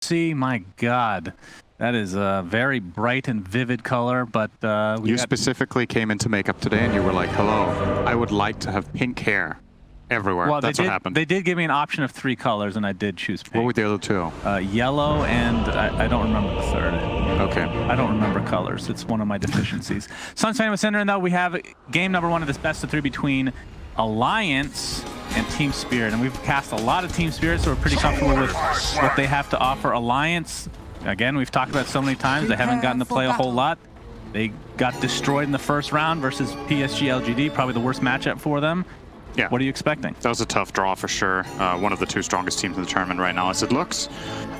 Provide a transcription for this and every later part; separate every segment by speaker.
Speaker 1: See, my God. That is a very bright and vivid color, but
Speaker 2: you specifically came into makeup today and you were like, hello, I would like to have pink hair everywhere.
Speaker 1: Well,
Speaker 2: that's what happened.
Speaker 1: They did give me an option of 3 colors, and I did choose pink.
Speaker 2: What were the other 2?
Speaker 1: Yellow, and I don't remember the third.
Speaker 2: Okay.
Speaker 1: I don't remember colors. It's one of my deficiencies. Sunshine was centering, though. We have game number 1 of this best of 3 between Alliance and Team Spirit, and we've cast a lot of Team Spirit, so we're pretty comfortable with what they have to offer. Alliance, again, we've talked about it so many times, they haven't gotten to play a whole lot. They got destroyed in the first round versus PSG LGD, probably the worst matchup for them.
Speaker 2: Yeah.
Speaker 1: What are you expecting?
Speaker 2: That was a tough draw for sure. One of the 2 strongest teams in the tournament right now, as it looks.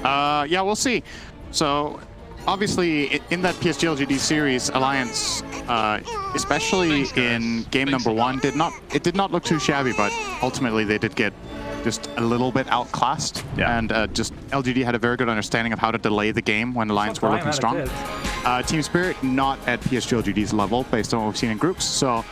Speaker 2: Yeah, we'll see. So, obviously, in that PSG LGD series, Alliance, especially in game number 1, did not look too shabby, but ultimately they did get just a little bit outclassed. Yeah. And just LGD had a very good understanding of how to delay the game when Alliance were looking strong. Team Spirit not at PSG LGD's level based on what we've seen in groups. So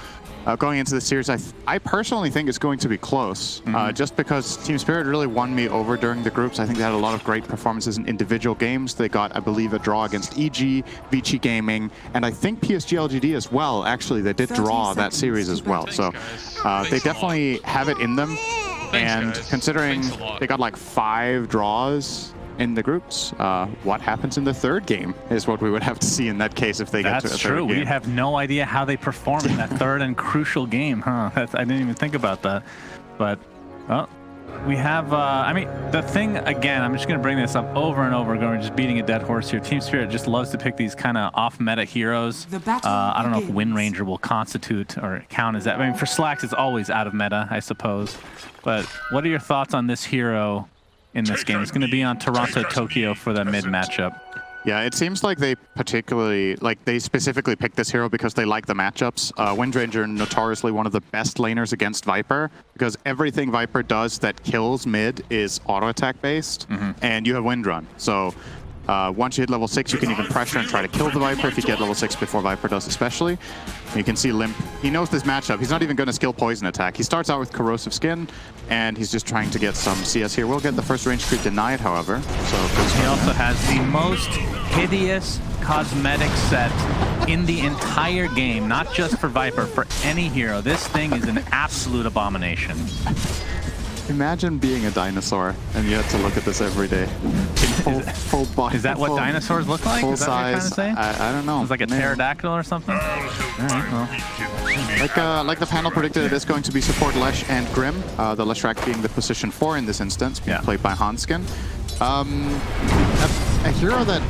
Speaker 2: going into the series, I personally think it's going to be close, just because Team Spirit really won me over during the groups. I think they had a lot of great performances in individual games. They got, I believe, a draw against EG, Vici Gaming, and I think PSG LGD as well. Actually, they did draw that series as well. So they definitely have it in them. And considering they got like 5 draws in the groups, what happens in the 3rd game is what we would have to see in that case if they get to a 3rd game.
Speaker 1: That's true. We have no idea how they perform in that 3rd and crucial game, huh? I didn't even think about that. But, well, we have, I mean, the thing, again, I'm just going to bring this up over and over again, we're just beating a dead horse here. Team Spirit just loves to pick these kind of off-meta heroes. I don't know if Wind Ranger will constitute or count as that. I mean, for Slacks, it's always out of meta, I suppose. But what are your thoughts on this hero in this game? It's going to be on Toronto, Tokyo for the mid matchup.
Speaker 2: Yeah, it seems like they specifically picked this hero because they like the matchups. Wind Ranger notoriously one of the best laners against Viper, because everything Viper does that kills mid is auto attack based, and you have Wind Run. So once you hit level 6, you can even pressure and try to kill the Viper if you get level 6 before Viper does especially. You can see Limp, he knows this matchup. He's not even going to skill Poison Attack. He starts out with Corrosive Skin, and he's just trying to get some CS here. We'll get the first range creep denied, however. So
Speaker 1: he also has the most hideous cosmetic set in the entire game, not just for Viper, for any hero. This thing is an absolute abomination.
Speaker 2: Imagine being a dinosaur and you have to look at this every day. Full body.
Speaker 1: Is that what dinosaurs look like?
Speaker 2: Full
Speaker 1: is that
Speaker 2: size.
Speaker 1: What you're trying to say?
Speaker 2: I don't know.
Speaker 1: It's like a pterodactyl or something? All
Speaker 2: right, well. Like the panel predicted, it is going to be support Lesh and Grim. The Leshrac being the position 4 in this instance, being played by Hanskin. A hero that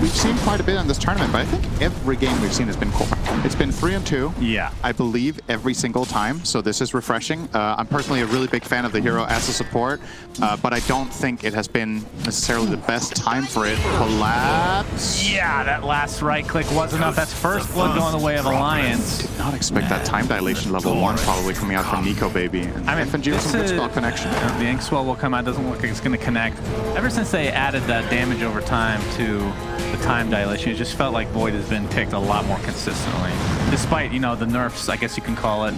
Speaker 2: we've seen quite a bit in this tournament, but I think every game we've seen has been core. It's been 3-2.
Speaker 1: Yeah.
Speaker 2: I believe every single time, so this is refreshing. I'm personally a really big fan of the hero as a support, but I don't think it has been necessarily the best time for it. Collapse.
Speaker 1: Yeah, that last right click was enough. That's first blood going the way of Alliance.
Speaker 2: Did not expect that time dilation level 1 probably coming out from Nico Baby. And I mean, FNG with some good spell connection.
Speaker 1: The Ink Swell will come out. Doesn't look like it's going to connect. Ever since they added that damage over time to the time dilation, it just felt like Void has been picked a lot more consistently. Despite, you know, the nerfs, I guess you can call it,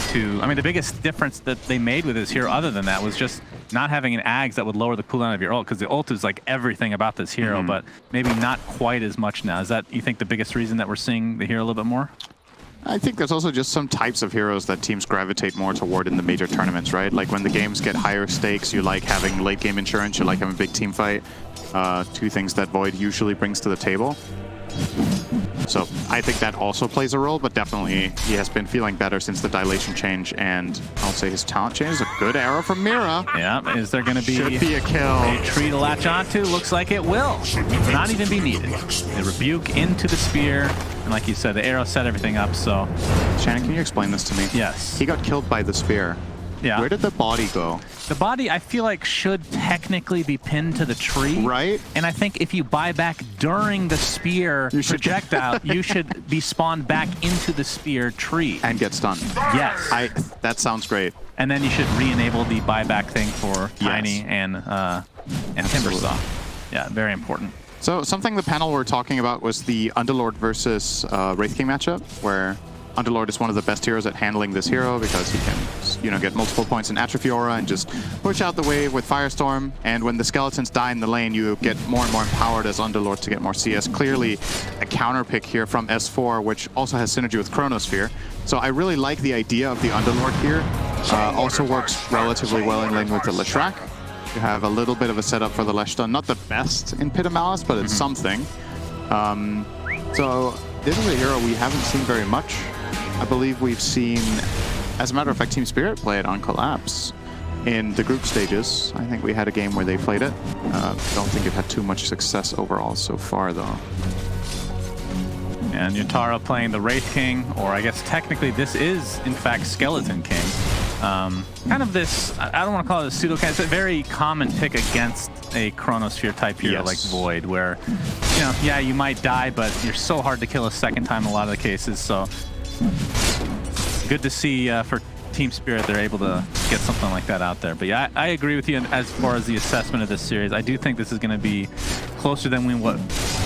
Speaker 1: to... I mean, the biggest difference that they made with this hero other than that was just not having an Ags that would lower the cooldown of your ult, because the ult is like everything about this hero, but maybe not quite as much now. Is that, you think, the biggest reason that we're seeing the hero a little bit more?
Speaker 2: I think there's also just some types of heroes that teams gravitate more toward in the major tournaments, right? Like when the games get higher stakes, you like having late game insurance, you like having a big team fight. 2 things that Void usually brings to the table. So I think that also plays a role, but definitely he has been feeling better since the dilation change, and I'll say his talent change is a good arrow from Mira.
Speaker 1: Yeah, is there going to be
Speaker 2: a kill?
Speaker 1: A tree to latch onto? Looks like it will. Not even be needed. The rebuke into the spear, and like you said, the arrow set everything up, so...
Speaker 2: Shannon, can you explain this to me?
Speaker 1: Yes.
Speaker 2: He got killed by the spear.
Speaker 1: Yeah.
Speaker 2: Where did the body go?
Speaker 1: The body, I feel like, should technically be pinned to the tree.
Speaker 2: Right.
Speaker 1: And I think if you buy back during the spear projectile, you should be spawned back into the spear tree.
Speaker 2: And get stunned.
Speaker 1: Yes.
Speaker 2: That sounds great.
Speaker 1: And then you should re-enable the buyback thing for Tiny and Timbersaw. Yeah, very important.
Speaker 2: So something the panel were talking about was the Underlord versus Wraith King matchup, where Underlord is one of the best heroes at handling this hero because he can you know, get multiple points in Atrophy Aura and just push out the wave with Firestorm. And when the skeletons die in the lane, you get more and more empowered as Underlord to get more CS. Clearly a counter pick here from S4, which also has synergy with Chronosphere. So I really like the idea of the Underlord here. Also works relatively well in lane with the Leshrac. You have a little bit of a setup for the Lesh stun. Not the best in Pit of Malice, but it's something. So this is a hero we haven't seen very much. I believe we've seen, as a matter of fact, Team Spirit play it on Collapse in the group stages. I think we had a game where they played it. Don't think it had too much success overall so far, though.
Speaker 1: And Yatoro playing the Wraith King, or I guess technically this is, in fact, Skeleton King. Kind of this, I don't want to call it a pseudo, it's a very common pick against a Chronosphere type hero like Void, where, you know, yeah, you might die, but you're so hard to kill a second time in a lot of the cases. So good to see for Team Spirit they're able to get something like that out there. But yeah, I agree with you as far as the assessment of this series. I do think this is going to be closer than we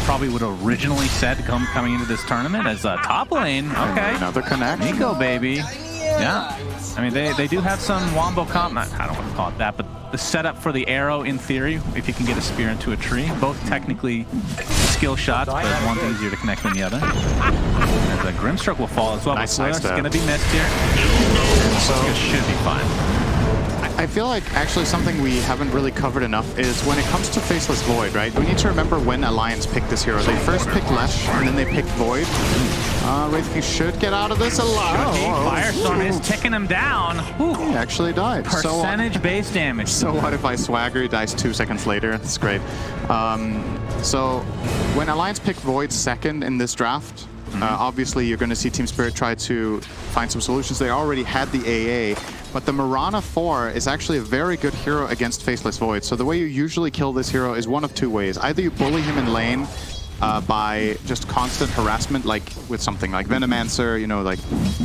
Speaker 1: probably would have originally said coming into this tournament as a top lane. Okay,
Speaker 2: another connect.
Speaker 1: Nico, baby. Yeah, I mean they do have some wombo comp. I don't want to call it that, but the setup for the arrow, in theory, if you can get a spear into a tree, both technically skill shots, but one's easier to connect than the other. And the Grimstroke will fall as well.
Speaker 2: Nice,
Speaker 1: but
Speaker 2: nice
Speaker 1: it's going to be missed here. So it should be fine.
Speaker 2: I feel like actually something we haven't really covered enough is when it comes to Faceless Void, right? We need to remember when Alliance picked this hero. They first picked Lesh, and then they picked Void. Wraith King should get out of this alive.
Speaker 1: Firestorm is ticking him down. Ooh.
Speaker 2: He actually died.
Speaker 1: Percentage base damage.
Speaker 2: So what if I swagger? He dies 2 seconds later. That's great. So when Alliance picked Void second in this draft, obviously you're going to see Team Spirit try to find some solutions. They already had the AA, but the Mirana 4 is actually a very good hero against Faceless Void. So the way you usually kill this hero is one of two ways. Either you bully him in lane by just constant harassment, like with something like Venomancer, you know, like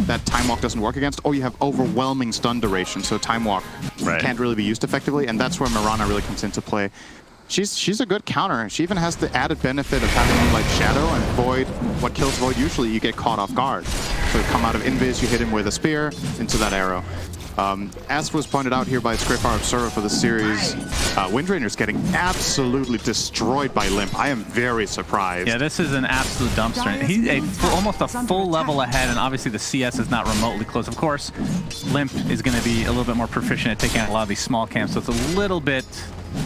Speaker 2: that Time Walk doesn't work against, or you have overwhelming stun duration, so Time Walk can't really be used effectively, and that's where Mirana really comes into play. She's a good counter. She even has the added benefit of having like Shadow and Void. What kills Void usually, you get caught off guard. So you come out of Invis, you hit him with a spear into that arrow. As was pointed out here by Scrapar Observer for the series, Windrainer's getting absolutely destroyed by Limp. I am very surprised.
Speaker 1: Yeah, this is an absolute dumpster. He's almost a full level ahead, and obviously the CS is not remotely close. Of course, Limp is going to be a little bit more proficient at taking out a lot of these small camps, so it's a little bit,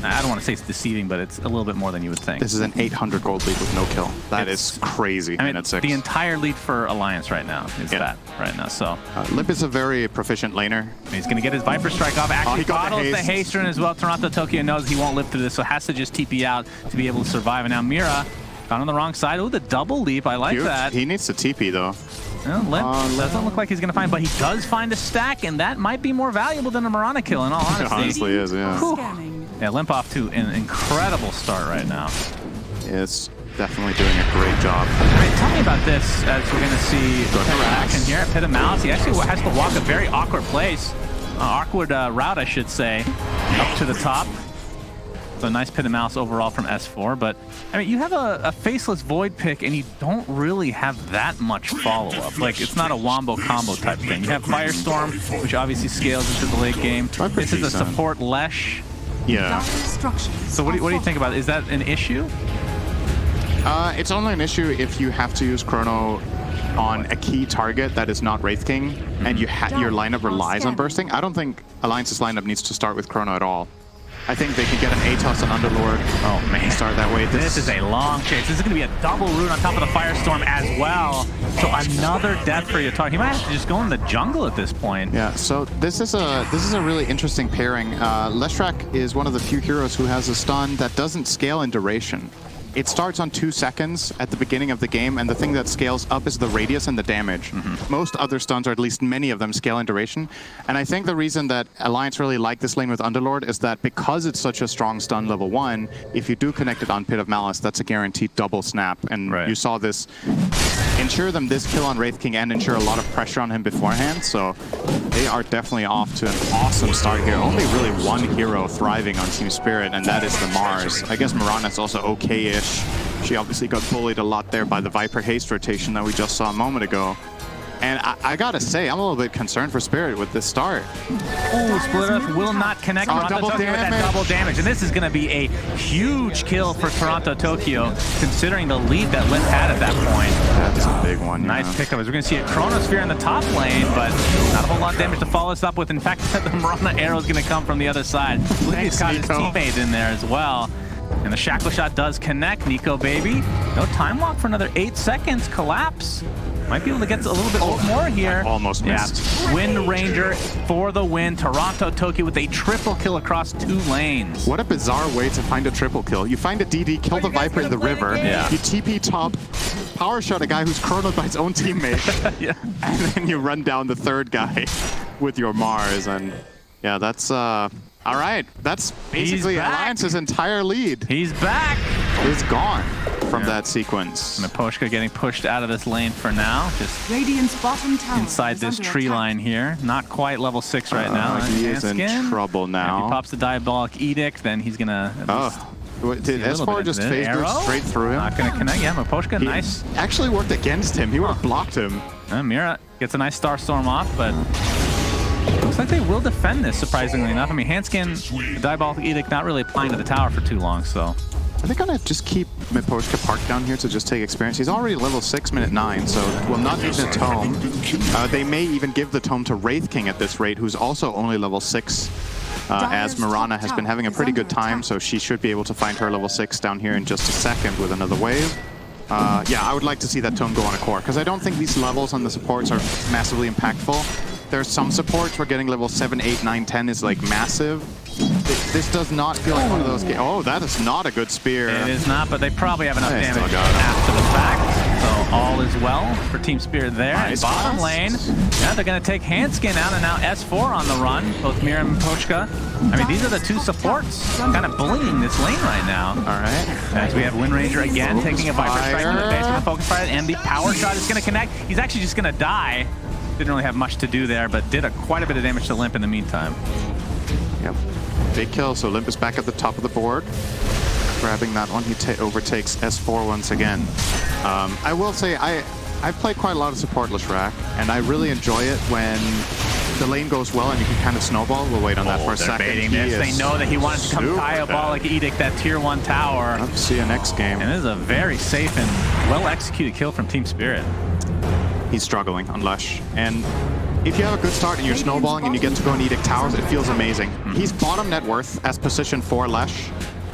Speaker 1: I don't want to say it's deceiving, but it's a little bit more than you would think.
Speaker 2: This is an 800 gold lead with no kill. That is crazy.
Speaker 1: I mean, the entire lead for Alliance right now is that right now. So
Speaker 2: Limp is a very proficient laner.
Speaker 1: He's going to get his Viper Strike off. Actually, he bottles the haste rune as well. Toronto Tokyo knows he won't live through this, so has to just TP out to be able to survive. And now Mira got on the wrong side. Oh, the double leap. I like that.
Speaker 2: He needs to TP, though.
Speaker 1: Well, Limp doesn't look like he's going to find, but he does find a stack, and that might be more valuable than a Mirana kill, in all honesty.
Speaker 2: It honestly is, yeah.
Speaker 1: Whew. Yeah, Limp off to an incredible start right now.
Speaker 2: It's definitely doing a great job.
Speaker 1: All right, tell me about this, as we're going to see action here at Pit of Malice. He actually has to walk a very awkward place. Awkward route, I should say, up to the top. So nice Pit of Malice overall from S4, but I mean, you have a Faceless Void pick and you don't really have that much follow-up. Like, it's not a wombo combo type thing. You have Firestorm, which obviously scales into the late game. This is a support Lesh.
Speaker 2: Yeah.
Speaker 1: So what do you think about it? Is that an issue?
Speaker 2: It's only an issue if you have to use Chrono on a key target that is not Wraith King, and your lineup relies on bursting. I don't think Alliance's lineup needs to start with Chrono at all. I think they can get an Atos and Underlord. Oh man, start that way.
Speaker 1: This is a long chase. This is going to be a double rune on top of the Firestorm as well. So another death for Yatoro. He might have to just go in the jungle at this point.
Speaker 2: Yeah. So this is a really interesting pairing. Leshrac is one of the few heroes who has a stun that doesn't scale in duration. It starts on 2 seconds at the beginning of the game, and the thing that scales up is the radius and the damage. Most other stuns, or at least many of them, scale in duration. And I think the reason that Alliance really like this lane with Underlord is that because it's such a strong stun level 1, if you do connect it on Pit of Malice, that's a guaranteed double snap. And you saw this ensure them this kill on Wraith King and ensure a lot of pressure on him beforehand. So they are definitely off to an awesome start here. Only really one hero thriving on Team Spirit, and that is the Mars. I guess Mirana's also okay-ish. She obviously got bullied a lot there by the Viper haste rotation that we just saw a moment ago. And I gotta say, I'm a little bit concerned for Spirit with this start.
Speaker 1: Oh, Split Earth will not connect Toronto Tokyo with that double damage. And this is going to be a huge kill for Toronto Tokyo, considering the lead that Limp had at that point.
Speaker 2: That's a big one.
Speaker 1: Nice pickup. As we're going to see a Chronosphere in the top lane, but not a whole lot of damage to follow us up with. In fact, the Mirana arrow is going to come from the other side. Look, he's got his teammate in there as well. And the Shackle Shot does connect. Nico, baby. No time walk for another 8 seconds. Collapse. Might be able to get a little bit more here.
Speaker 2: Almost missed.
Speaker 1: Yeah. Wind Ranger for the win. Toronto Tokyo with a triple kill across 2 lanes.
Speaker 2: What a bizarre way to find a triple kill. You find a DD, kill the Viper in the river.
Speaker 1: Yeah.
Speaker 2: You TP top, power shot a guy who's chronoed by his own teammate.
Speaker 1: Yeah.
Speaker 2: And then you run down the third guy with your Mars. And yeah, that's all right. That's basically Alliance's entire lead.
Speaker 1: He's back.
Speaker 2: Is gone from that sequence.
Speaker 1: Miposhka getting pushed out of this lane for now. Just
Speaker 3: Radiant's bottom tower
Speaker 1: inside this tree line here. Not quite level 6 right now.
Speaker 2: He is in trouble now.
Speaker 1: If he pops the Diabolic Edict, then he's gonna.
Speaker 2: Did S4 just phase boost straight through him?
Speaker 1: Not gonna connect. Yeah, Miposhka, nice.
Speaker 2: Actually worked against him. He would have blocked him.
Speaker 1: Mira gets a nice Star Storm off, but looks like they will defend this, surprisingly enough. I mean, Handskin, the Diabolic Edict not really applying to the tower for too long, so.
Speaker 2: Are they gonna just keep Miposhka parked down here to just take experience? He's already level 6, minute 9, so will not need a tome. They may even give the tome to Wraith King at this rate, who's also only level 6, as Mirana has been having a pretty good time, so she should be able to find her level 6 down here in just a second with another wave. Yeah, I would like to see that tome go on a core, because I don't think these levels on the supports are massively impactful. There's some supports where getting level 7, 8, 9, 10 is like massive. This does not feel like one of those games. Oh, that is not a good spear.
Speaker 1: It is not, but they probably have enough damage after the fact. So all is well for Team Spirit there.
Speaker 2: Nice.
Speaker 1: Bottom lane, yeah, they're going to take Handskin out, and now S4 on the run. Both Mira and Miposhka. I mean, these are the 2 supports kind of bullying this lane right now.
Speaker 2: All right.
Speaker 1: As we have Wind Ranger again taking a Viper Strike in the face with a Focus Fire, and the Power Shot is going to connect. He's actually just going to die. Didn't really have much to do there, but did quite a bit of damage to Limp in the meantime.
Speaker 2: Yep. Big kill, so Limp is back at the top of the board. Grabbing that one, he overtakes S4 once again. I will say, I've played quite a lot of support Leshrac, and I really enjoy it when the lane goes well and you can kind of snowball. We'll wait on that for a second.
Speaker 1: Baiting this. They know that he wants to come Diabolic Edict that tier 1 tower.
Speaker 2: Let's see you next game.
Speaker 1: And this is a very safe and well-executed kill from Team Spirit.
Speaker 2: He's struggling on Lesh, and if you have a good start and you're snowballing and you get to go and Edict towers, it feels amazing. He's bottom net worth as position 4 Lesh.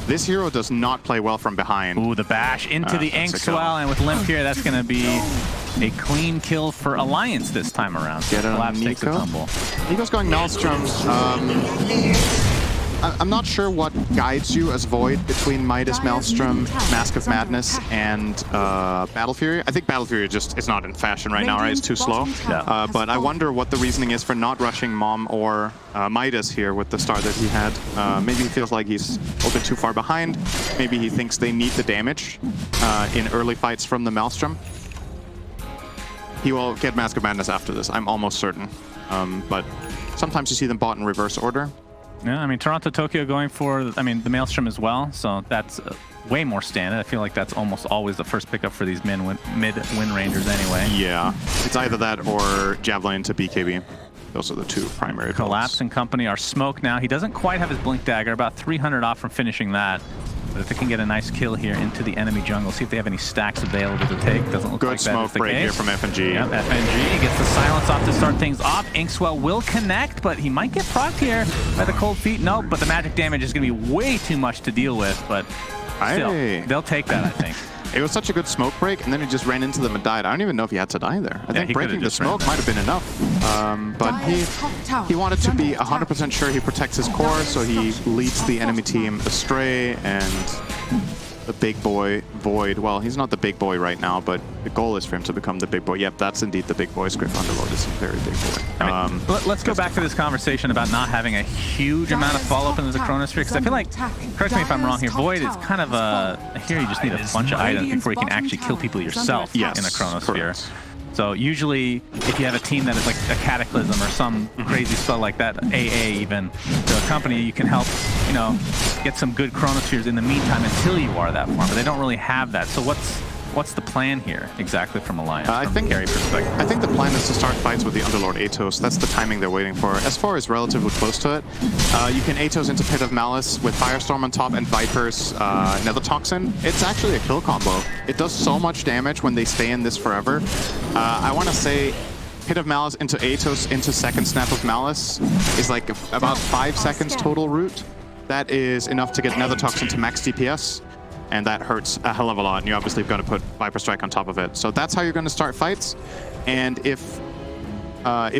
Speaker 2: This hero does not play well from behind.
Speaker 1: Ooh, the bash into the Inkswell, and with Limp here, that's going to be a clean kill for Alliance this time around.
Speaker 2: Get it on Nico. Nico's going Maelstrom. I'm not sure what guides you as Void between Midas, Maelstrom, Mask of Madness, and Battle Fury. I think Battle Fury just is not in fashion right now, right? It's too slow.
Speaker 1: Yeah.
Speaker 2: But I wonder what the reasoning is for not rushing Mom or Midas here with the start that he had. Maybe he feels like he's a little bit too far behind. Maybe he thinks they need the damage in early fights from the Maelstrom. He will get Mask of Madness after this, I'm almost certain. But sometimes you see them bought in reverse order.
Speaker 1: Yeah, I mean, Toronto Tokyo going for, I mean, the Maelstrom as well, so that's way more standard. I feel like that's almost always the first pickup for these mid-Wind Rangers anyway.
Speaker 2: Yeah, it's either that or Javelin to BKB. Those are the 2 primary
Speaker 1: Collapse
Speaker 2: builds.
Speaker 1: and company are smoked now. He doesn't quite have his Blink Dagger, about 300 off from finishing that. But if they can get a nice kill here into the enemy jungle, see if they have any stacks available to take. Doesn't look
Speaker 2: Good
Speaker 1: like that is the
Speaker 2: smoke break
Speaker 1: case.
Speaker 2: here from FNG.
Speaker 1: Yep, FNG gets the silence off to start things off. Inkswell will connect, but he might get procced here by the cold feet. Nope, but the magic damage is going to be way too much to deal with, but still, they'll take that, I think.
Speaker 2: It was such a good smoke break, and then he just ran into them and died. I don't even know if he had to die there. I think breaking the smoke might have been enough. But he wanted to be 100% sure he protects his core, so he leads the enemy team astray, and the big boy, Void, well, he's not the big boy right now, but the goal is for him to become the big boy. Yep, that's indeed the big boy. Script Underlord is a very big boy.
Speaker 1: I mean, let's go back to this conversation about not having a huge amount of follow-up into the Chronosphere, because I feel like, correct me if I'm wrong here, Void is kind of here you just need a bunch of items before you can actually kill people yourself in a Chronosphere. Correct. So usually, if you have a team that is like a Cataclysm or some crazy spell like that, AA even, to a company, you can help, get some good Chronospheres in the meantime until you are that form. But they don't really have that. So what's what's the plan here exactly from Alliance
Speaker 2: I
Speaker 1: from
Speaker 2: think
Speaker 1: a carry perspective?
Speaker 2: I think the plan is to start fights with the Underlord Atos. That's the timing they're waiting for. S4 is relatively close to it. You can Atos into Pit of Malice with Firestorm on top and Viper's Nether Toxin. It's actually a kill combo. It does so much damage when they stay in this forever. I want to say Pit of Malice into Atos into second Snap of Malice is like about 5 seconds total root. That is enough to get Nether Toxin to max DPS. And that hurts a hell of a lot, and you obviously have got to put Viper Strike on top of it. So that's how you're going to start fights. And if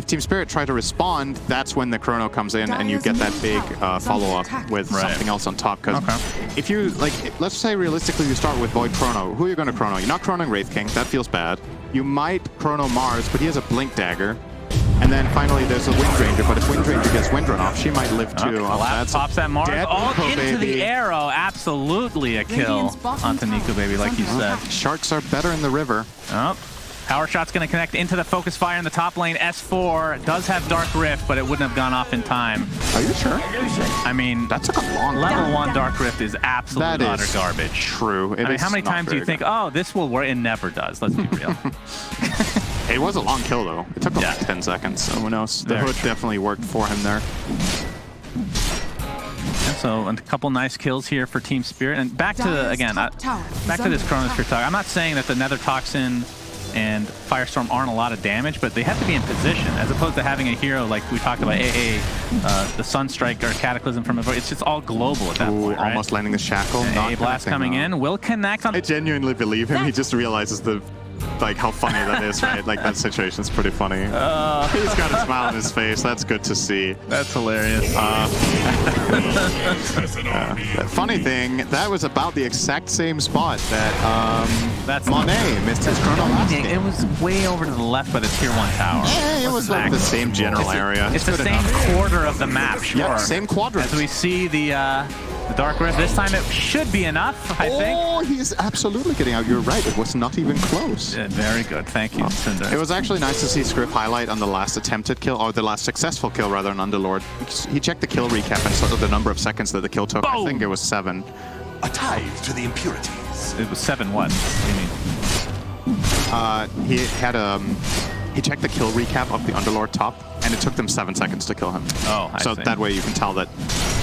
Speaker 2: Team Spirit try to respond, that's when the Chrono comes in, and you get that big follow-up with something else on top. Because if you, like, let's say realistically you start with Void Chrono, who are you going to Chrono? You're not Chronoing Wraith King, that feels bad. You might Chrono Mars, but he has a Blink Dagger. And then finally there's a Wind Ranger, but if Wind Ranger gets Wind Run off, she might live too.
Speaker 1: Collapse pops that Mars. All into
Speaker 2: baby.
Speaker 1: the arrow. Absolutely a kill onto Nico, baby, like you said.
Speaker 2: Sharks are better in the river.
Speaker 1: Oh. Power shot's going to connect into the focus fire in the top lane. S4 does have Dark Rift, but it wouldn't have gone off in time.
Speaker 2: Are you sure?
Speaker 1: I mean,
Speaker 2: that took a long
Speaker 1: level 1 Dark Rift is absolute utter garbage.
Speaker 2: True.
Speaker 1: I mean, how many times do you think, oh, this will work? It never does. Let's be real.
Speaker 2: It was a long kill, though. It took like 10 seconds, so who knows? The hood definitely worked for him there.
Speaker 1: Yeah, so a couple nice kills here for Team Spirit. And back to, again, back to this Chronosphere talk. I'm not saying that the Nether Toxin and Firestorm aren't a lot of damage, but they have to be in position, as opposed to having a hero like we talked about, the Sunstrike or Cataclysm from It's just all global at that point, right?
Speaker 2: Almost landing the Shackle.
Speaker 1: A Blast coming in. Will connect on...
Speaker 2: I genuinely believe him. He just realizes how funny that is, right? Like, that situation's pretty funny. He's got a smile on his face. That's good to see.
Speaker 1: That's hilarious.
Speaker 2: The funny thing, that was about the exact same spot that Monet missed his Chrono last game.
Speaker 1: It was way over to the left by the Tier 1 tower.
Speaker 2: Yeah, it was like the same general area.
Speaker 1: It's the same quarter of the map, sure.
Speaker 2: Yep, same quadrant.
Speaker 1: As we see the Dark Rift, this time it should be enough, I think.
Speaker 2: Oh, he's absolutely getting out. You're right. It was not even close.
Speaker 1: Yeah, very good. Thank you, Cinder.
Speaker 2: It was actually nice to see Scriff highlight on the last attempted kill, or the last successful kill, rather, on Underlord. He checked the kill recap and saw the number of seconds that the kill took.
Speaker 1: Boom.
Speaker 2: I think it was 7.
Speaker 3: A tithe to the impurities.
Speaker 1: It was 7 what? What do you mean?
Speaker 2: He had he checked the kill recap of the Underlord top, and it took them 7 seconds to kill him.
Speaker 1: Oh, I
Speaker 2: so
Speaker 1: see.
Speaker 2: that way you can tell that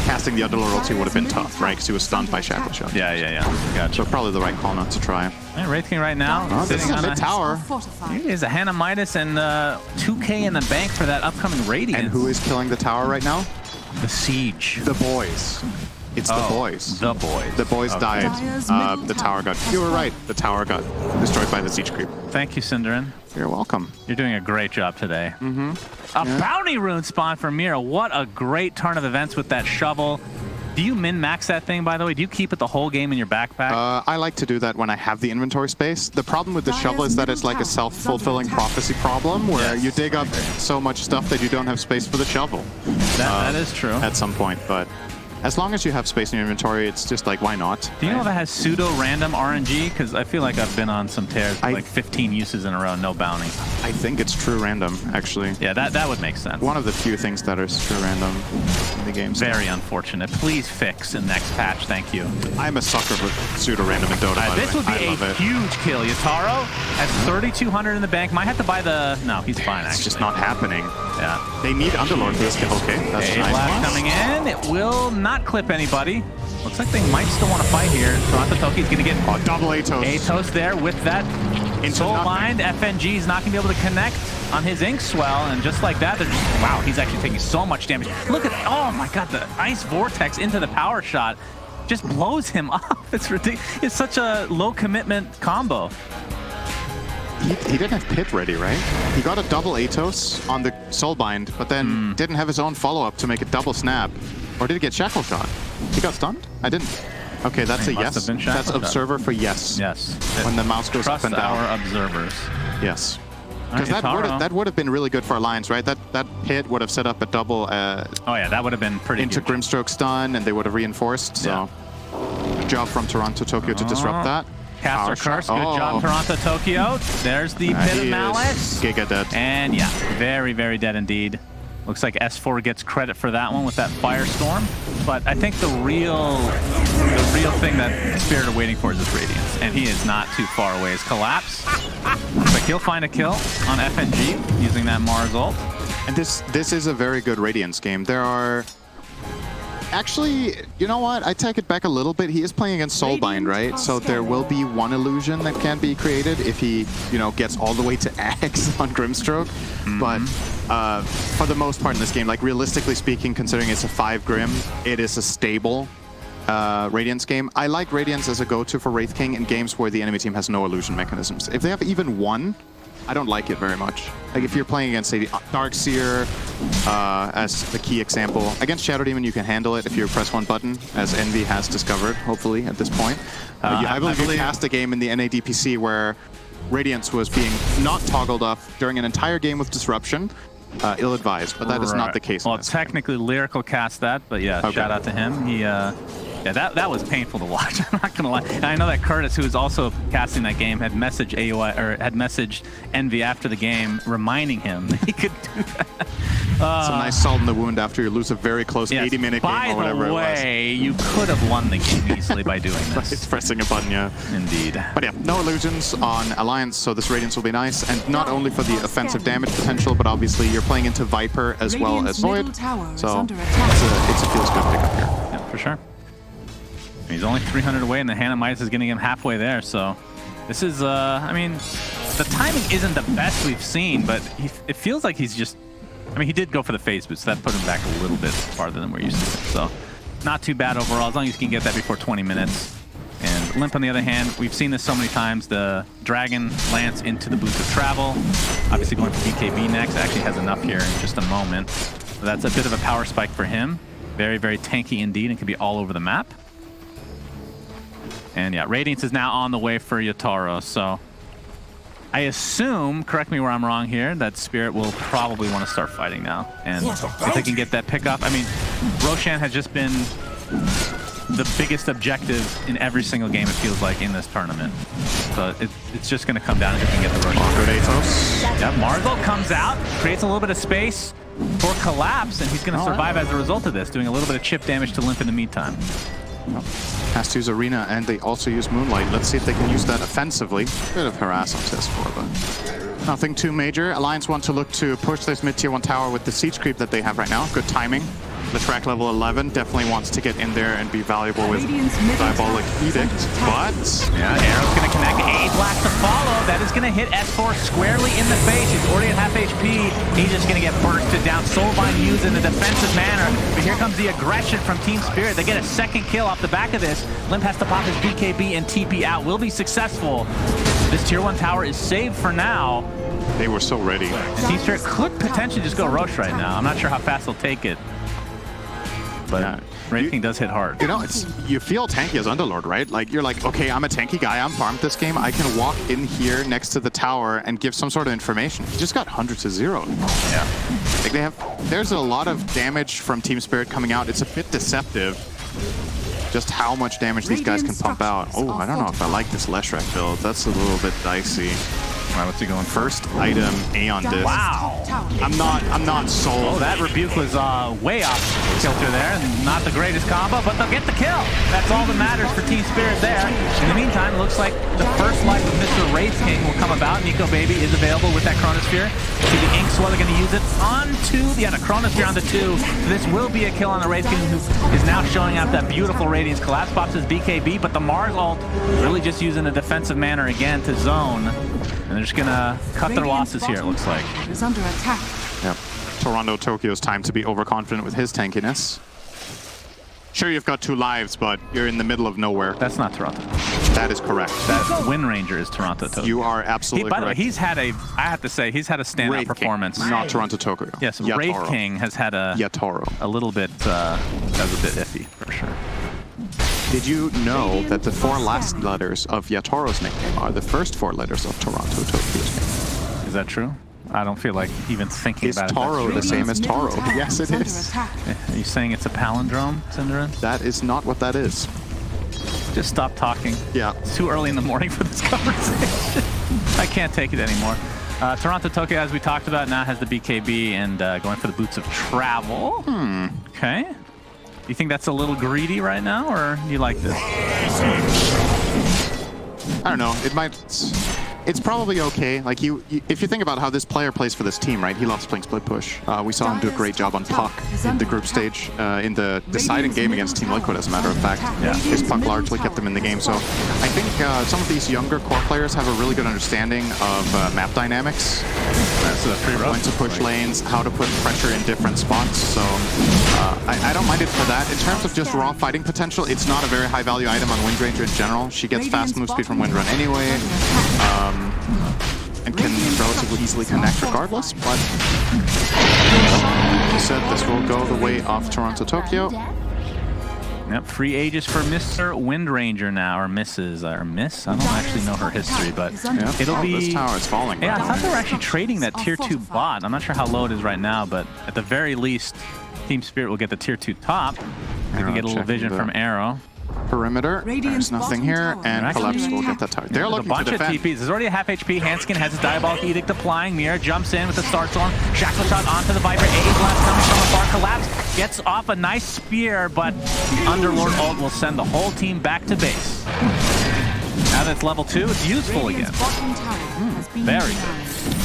Speaker 2: casting the Underlord ulti would have been tough, right? Because he was stunned by Shackle Shot.
Speaker 1: Yeah. Gotcha.
Speaker 2: So probably the right call not to try.
Speaker 1: Yeah, Wraith King right now, sitting on
Speaker 2: a tower.
Speaker 1: He is a Hannah Midas and 2K in the bank for that upcoming Radiance.
Speaker 2: And who is killing the tower right now?
Speaker 1: The Siege.
Speaker 2: The boys. It's the boys.
Speaker 1: The boys.
Speaker 2: The boys died. The tower got... You were right. The tower got destroyed by the siege creep.
Speaker 1: Thank you, Cinderin.
Speaker 2: You're welcome.
Speaker 1: You're doing a great job today. A bounty rune spawn for Mira. What a great turn of events with that shovel. Do you min-max that thing, by the way? Do you keep it the whole game in your backpack?
Speaker 2: I like to do that when I have the inventory space. The problem with the shovel is that it's like a self-fulfilling prophecy problem where you dig up so much stuff that you don't have space for the shovel.
Speaker 1: That is true.
Speaker 2: At some point, but as long as you have space in your inventory, it's just like, why not?
Speaker 1: Do you know that has pseudo-random RNG? Because I feel like I've been on some tears with like 15 uses in a row, no bounty.
Speaker 2: I think it's true random, actually.
Speaker 1: Yeah, that would make sense.
Speaker 2: One of the few things that is true random in the game.
Speaker 1: Very unfortunate. Please fix in next patch, thank you.
Speaker 2: I'm a sucker for pseudo-random in Dota,
Speaker 1: This would be a huge kill. Yatoro has 3,200 in the bank. Might have to buy the... No, he's fine, actually.
Speaker 2: It's just not happening.
Speaker 1: Yeah.
Speaker 2: They need Underlord for this kill. Okay, that's
Speaker 1: A
Speaker 2: nice.
Speaker 1: blast coming in. It will not clip anybody. Looks like they might still want to fight here. Toronto Toki's going to get
Speaker 2: double Atos.
Speaker 1: Atos there with that soul bind. FNG is not going to be able to connect on his ink swell, and just like that, they're just, wow, he's actually taking so much damage. Look at, oh my god, the ice vortex into the power shot just blows him off. It's ridiculous. It's such a low commitment combo.
Speaker 2: He didn't have Pit ready, right? He got a double Atos on the Soulbind, but then didn't have his own follow-up to make a double snap. Or did he get Shackle Shot? He got stunned? I didn't. Okay, that's a yes. That's Observer for yes.
Speaker 1: Yes.
Speaker 2: When the mouse goes up and down.
Speaker 1: Our observers.
Speaker 2: Yes. Because that would have been really good for Alliance, right? That Pit would have set up a double...
Speaker 1: oh yeah, that would have been pretty
Speaker 2: into
Speaker 1: huge.
Speaker 2: Grimstroke stun, and they would have reinforced, so... Good job from Toronto Tokyo to disrupt that.
Speaker 1: Caster Curse, good job, Toronto Tokyo. There's the Pit of Malice.
Speaker 2: Giga dead.
Speaker 1: And yeah, very, very dead indeed. Looks like S4 gets credit for that one with that Firestorm. But I think the real thing that Spirit are waiting for is this Radiance. And he is not too far away. His collapse. Looks like he'll find a kill on FNG using that Mars ult.
Speaker 2: And this is a very good Radiance game. There are... Actually, you know what? I take it back a little bit. He is playing against Soulbind, right? So there will be one illusion that can be created if he, you know, gets all the way to Axe on Grimstroke. But for the most part in this game, like realistically speaking, considering it's a 5 Grim, it is a stable Radiance game. I like Radiance as a go-to for Wraith King in games where the enemy team has no illusion mechanisms. If they have even one, I don't like it very much. Like if you're playing against, say, Darkseer as the key example. Against Shadow Demon, you can handle it if you press one button, as Envy has discovered, hopefully, at this point. I believe you cast a game in the NADPC where Radiance was being not toggled off during an entire game with Disruption. Ill-advised, but that is not the case.
Speaker 1: Well, technically, Lyrical cast that, but yeah, okay. Shout out to him. He, yeah, that was painful to watch. I'm not gonna lie. And I know that Curtis, who was also casting that game, had messaged AOI or had messaged Envy after the game, reminding him that he could do that.
Speaker 2: Some nice salt in the wound after you lose a very close 80-minute game or whatever it was.
Speaker 1: By the way, you could have won the game easily by doing this.
Speaker 2: It's pressing a button, yeah.
Speaker 1: Indeed.
Speaker 2: But yeah, no illusions on Alliance, so this Radiance will be nice. And not only for the offensive damage potential, but obviously you're playing into Viper as well as Void. So it's a feels good pickup here.
Speaker 1: Yeah, for sure. He's only 300 away, and the Hannah Midas is getting him halfway there, so this is, I mean, the timing isn't the best we've seen, but it feels like he's just, I mean, he did go for the phase boost, so that put him back a little bit farther than we're used to. So not too bad overall, as long as you can get that before 20 minutes. And Limp, on the other hand, we've seen this so many times, the Dragon Lance into the boost of travel. Obviously going for BKB next, actually has enough here in just a moment. So that's a bit of a power spike for him. Very, very tanky indeed, and can be all over the map. And yeah, Radiance is now on the way for Yatoro, so I assume, correct me where I'm wrong here, that Spirit will probably want to start fighting now. And if they can get that pick off, I mean, Roshan has just been the biggest objective in every single game, it feels like, in this tournament. So it's just going to come down if you can get the Roshan.
Speaker 2: Good Atos.
Speaker 1: Yeah, Marvel comes out, creates a little bit of space for Collapse, and he's going to survive as a result of this, doing a little bit of chip damage to Limp in the meantime.
Speaker 2: Has to use Arena, and they also use Moonlight. Let's see if they can use that offensively. Bit of harass on Tspirit, but nothing too major. Alliance want to look to push this mid-tier 1 tower with the siege creep that they have right now. Good timing. The track level 11 definitely wants to get in there and be valuable with Diabolic Edict, but...
Speaker 1: Yeah, Arrow's going to connect. A Black to follow. That is going to hit S4 squarely in the face. He's already at half HP. He's just going to get bursted down. Soulbind used in a defensive manner. But here comes the aggression from Team Spirit. They get a second kill off the back of this. Limp has to pop his BKB and TP out. Will be successful. This tier 1 tower is saved for now.
Speaker 2: They were so ready.
Speaker 1: And Team Spirit could potentially just go Roche right now. I'm not sure how fast they'll take it. But yeah. Wraith King does hit hard.
Speaker 2: You know, you feel tanky as Underlord, right? Like, you're like, okay, I'm a tanky guy, I'm farmed this game, I can walk in here next to the tower and give some sort of information. He just got 100 to 0.
Speaker 1: Yeah.
Speaker 2: Like there's a lot of damage from Team Spirit coming out. It's a bit deceptive, just how much damage these guys can pump out. Oh, I don't know if I like this Leshrac build. That's a little bit dicey.
Speaker 1: All right, what's he going for?
Speaker 2: First item, Aeon Disc.
Speaker 1: Wow.
Speaker 2: I'm not sold.
Speaker 1: Oh, that rebuke was way off kilter there. Not the greatest combo, but they'll get the kill. That's all that matters for Team Spirit there. In the meantime, it looks like the first life of Mr. Wraith King will come about. Nico Baby is available with that Chronosphere. See the Ink Swell, they're going to use it onto the Chronosphere onto 2. This will be a kill on the Wraith King, who is now showing out that beautiful Radiance. Collapse pops his BKB, but the Mars ult really just using a defensive manner again to zone. And they're just gonna cut their losses here, it looks like.
Speaker 4: Is under attack.
Speaker 2: Yep. Toronto Tokyo's time to be overconfident with his tankiness. Sure, you've got 2 lives, but you're in the middle of nowhere.
Speaker 1: That's not Toronto.
Speaker 2: That is correct.
Speaker 1: That Wind Ranger is Toronto Tokyo.
Speaker 2: You are absolutely correct.
Speaker 1: By the way, he's had a, I have to say, he's had a standout
Speaker 2: Wraith
Speaker 1: performance.
Speaker 2: King, not Toronto Tokyo.
Speaker 1: Yes, Wraith King has had a little bit, that was a bit iffy, for sure.
Speaker 2: Did you know that the 4 last letters of Yatoro's nickname are the first 4 letters of Toronto Tokyo's name?
Speaker 1: Is that true? I don't feel like even thinking about it.
Speaker 2: Is Taro the same as Taro? Yes, it is.
Speaker 1: Are you saying it's a palindrome, Cinderin?
Speaker 2: That is not what that is.
Speaker 1: Just stop talking.
Speaker 2: Yeah.
Speaker 1: It's too early in the morning for this conversation. I can't take it anymore. Toronto Tokyo, as we talked about, now has the BKB and going for the Boots of Travel. Okay. Do you think that's a little greedy right now, or do you like this?
Speaker 2: I don't know. It might. It's probably okay. Like if you think about how this player plays for this team, right? He loves playing split push. We saw him do a great job on Puck in the group stage, in the deciding game against Team Liquid, as a matter of fact. Yeah. His Puck largely kept him in the game. So I think some of these younger core players have a really good understanding of map dynamics. So when to push lanes, how to put pressure in different spots. So I don't mind it for that. In terms of just raw fighting potential, it's not a very high value item on Windranger in general. She gets fast move speed from Windrun anyway. And can relatively easily connect regardless, but like you said, this will go the way of Toronto Tokyo.
Speaker 1: Yep, free Aegis for Mr. Windranger now, or Mrs. or Miss. I don't actually know her history, but it'll be.
Speaker 2: This tower is falling.
Speaker 1: Yeah, I thought they were actually trading that tier 2 bot. I'm not sure how low it is right now, but at the very least, Team Spirit will get the tier 2 top. They can get a little vision from Arrow.
Speaker 2: Perimeter, there's nothing here, and Collapse will get that tower. They're looking to defend.
Speaker 1: Of TPs. There's already a half HP. Hanskin has his Diabolic Edict applying. Mira jumps in with the Star Storm. Shackle shot onto the Viper. A blast coming from afar. Collapse gets off a nice spear, but the Underlord ult will send the whole team back to base. Now that it's level 2, it's useful again. Very good.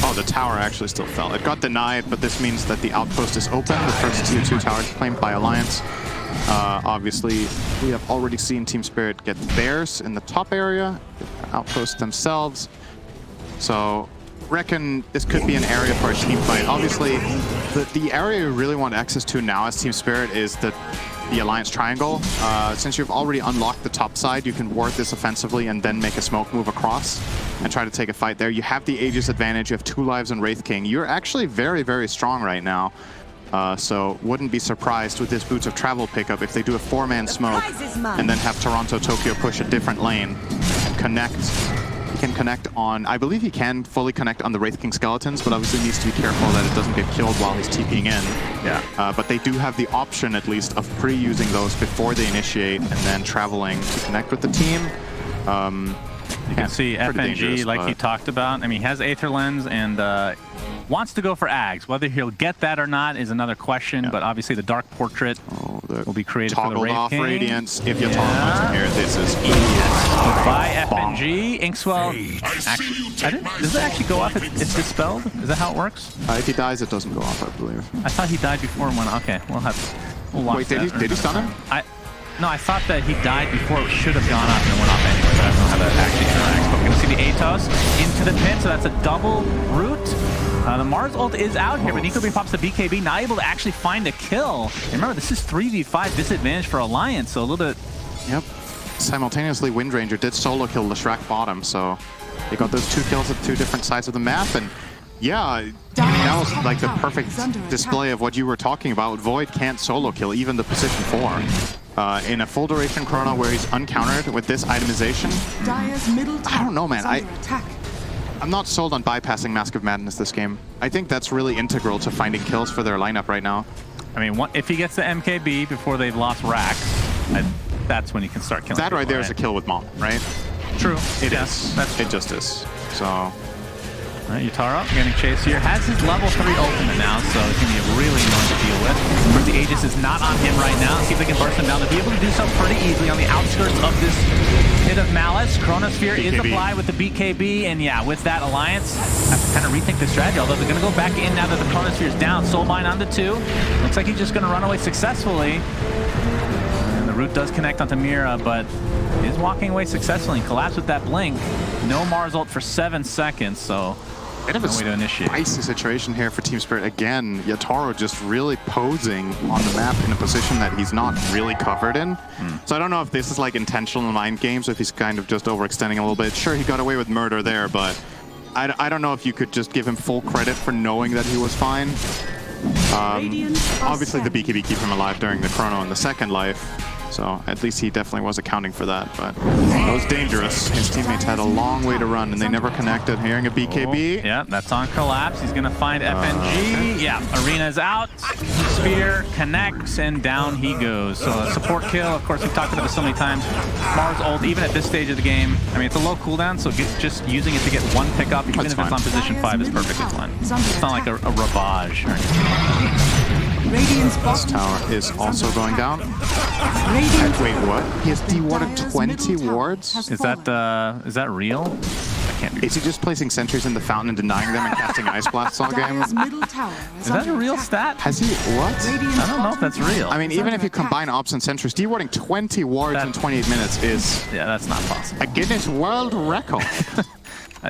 Speaker 2: Oh, the tower actually still fell. It got denied, but this means that the outpost is open. The first tier 2 tower is claimed by Alliance. Obviously, we have already seen Team Spirit get theirs in the top area, outpost themselves. So, reckon this could be an area for a team fight. Obviously, the area you really want access to now as Team Spirit is the Alliance Triangle. Since you've already unlocked the top side, you can ward this offensively and then make a smoke move across and try to take a fight there. You have the Aegis advantage, you have 2 lives on Wraith King. You're actually very, very strong right now. So wouldn't be surprised with this Boots of Travel pickup if they do a 4-man smoke and then have Toronto Tokyo push a different lane and connect. He can connect on, I believe he can fully connect on the Wraith King skeletons, but obviously needs to be careful that it doesn't get killed while he's TPing in. Yeah. But they do have the option, at least, of pre-using those before they initiate and then traveling to connect with the team.
Speaker 1: You can see FNG, like he talked about. I mean, he has Aether Lens and wants to go for Ags. Whether he'll get that or not is another question, but obviously the Dark Portrait will be created for the Wraith King.
Speaker 2: Radiance. If Yatoro comes in here, this is
Speaker 1: by FNG. Inkswell, does it actually go off if it's dispelled? Is that how it works?
Speaker 2: If he dies, it doesn't go off, I believe.
Speaker 1: I thought he died before one. Okay, we'll watch.
Speaker 2: Wait, did he stun him?
Speaker 1: No, I thought that he died before it should have gone off and it went off anyway, but I don't know how that actually interacts. But we're going to see the Atos into the pit, so that's a double root. The Mars ult is out here, but Nico B pops the BKB, not able to actually find a kill. And remember, this is 3v5 disadvantage for Alliance, so a little bit...
Speaker 2: Yep. Simultaneously, Windranger did solo kill the Shrek bottom, so they got those 2 kills at 2 different sides of the map, and yeah, that was like the perfect display of what you were talking about. Void can't solo kill even the position 4. In a full duration chrono where he's uncountered with this itemization, I don't know, man. I'm not sold on bypassing Mask of Madness this game. I think that's really integral to finding kills for their lineup right now.
Speaker 1: I mean, if he gets the MKB before they've lost racks, that's when he can start killing
Speaker 2: that
Speaker 1: people,
Speaker 2: right there is a kill with Mom, right?
Speaker 1: True.
Speaker 2: It is. It just is. So...
Speaker 1: Yatoro getting chased here. Has his level 3 ultimate now, so it's going to be really annoying to deal with. But the Aegis is not on him right now. See if they can burst him down. They'll be able to do so pretty easily on the outskirts of this pit of malice. Chronosphere is applied with the BKB, and yeah, with that, Alliance have to kind of rethink the strategy, although they're going to go back in now that the Chronosphere is down. Soulbind on the 2. Looks like he's just going to run away successfully. And the root does connect onto Mira, but is walking away successfully and Collapse with that blink. No Mars ult for 7 seconds, so
Speaker 2: bit of a spicy situation here for Team Spirit. Again, Yatoro just really posing on the map in a position that he's not really covered in. So I don't know if this is like intentional mind games or if he's kind of just overextending a little bit. Sure, he got away with murder there, but I don't know if you could just give him full credit for knowing that he was fine. Obviously, the BKB keep him alive during the chrono in the second life. So at least he definitely was accounting for that, but that was dangerous. His teammates had a long way to run and they never connected. Hearing a BKB.
Speaker 1: Oh, yeah, that's on collapse. He's gonna find FNG. Yeah, Arena's out. Spear connects and down he goes. So a support kill. Of course, we've talked about this so many times. Mars ult, even at this stage of the game. I mean, it's a low cooldown, so just using it to get one pickup, even if it's on position 5, is perfectly fine. It's not like a ravage or anything.
Speaker 2: This tower is also going down. Wait, what? He has de-warded 20 wards?
Speaker 1: Is that real? That can't be.
Speaker 2: Is he just placing sentries in the fountain and denying them and casting ice blasts all game?
Speaker 1: Is that a real stat?
Speaker 2: Has he what?
Speaker 1: I don't know if that's real.
Speaker 2: I mean, even if you combine ops and sentries, de-warding 20 wards in 28 minutes is
Speaker 1: that's not possible.
Speaker 2: a Guinness World Record.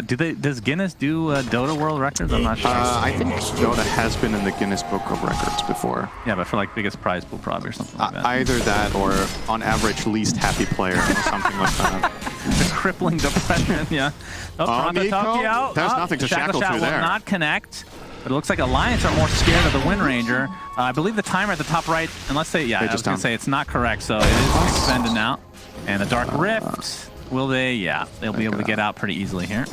Speaker 1: Does Guinness do Dota World Records? I'm not sure.
Speaker 2: I think Dota has been in the Guinness Book of Records before.
Speaker 1: Yeah, but for like biggest prize pool probably or something like that.
Speaker 2: Either that or on average least happy player or something like that.
Speaker 1: The crippling depression, yeah. Oh, Toronto Tokyo.
Speaker 2: There's nothing to shackle through there.
Speaker 1: Will not connect. But it looks like Alliance are more scared of the Wind Ranger. I believe the timer at the top right, unless they, I was going to say it's not correct, so it is extended now. And the Dark Rift. Will they? Yeah, they'll be able to get out pretty easily here.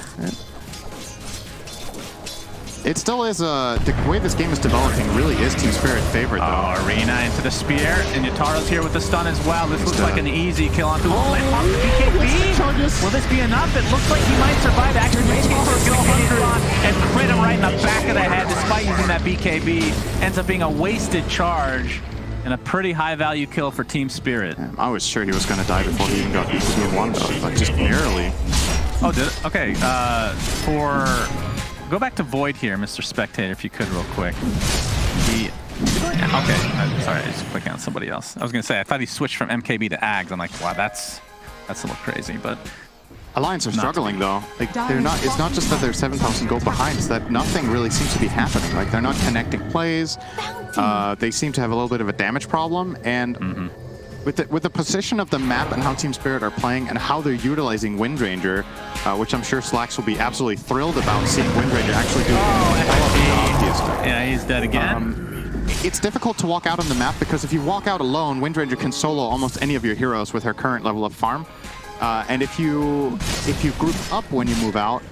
Speaker 2: It still is the way this game is developing really is Team Spirit favorite though.
Speaker 1: Oh, Arena into the spear, and Yataro's here with the stun as well. This looks like an easy kill onto Moonlight. BKB. Will this be enough? It looks like he might survive. Actually, maybe for a 100 on and crit him right in the back of the head despite using that BKB. Ends up being a wasted charge. And a pretty high-value kill for Team Spirit.
Speaker 2: I was sure he was going to die before he even got BKB1 though, but just barely.
Speaker 1: Oh, did it? Okay, go back to Void here, Mr. Spectator, if you could real quick. Okay, sorry, I just clicked on somebody else. I was going to say, I thought he switched from MKB to Ags. I'm like, wow, that's a little crazy, but...
Speaker 2: Alliance are struggling though. Like they're not. It's not just that they're 7,000 gold behind. It's that nothing really seems to be happening. Like they're not connecting plays. They seem to have a little bit of a damage problem. And with the position of the map and how Team Spirit are playing and how they're utilizing Wind Ranger, which I'm sure Slacks will be absolutely thrilled about seeing Wind Ranger actually do.
Speaker 1: Yeah, he's dead again.
Speaker 2: It's difficult to walk out on the map because if you walk out alone, Wind Ranger can solo almost any of your heroes with her current level of farm. And if you group up when you move out,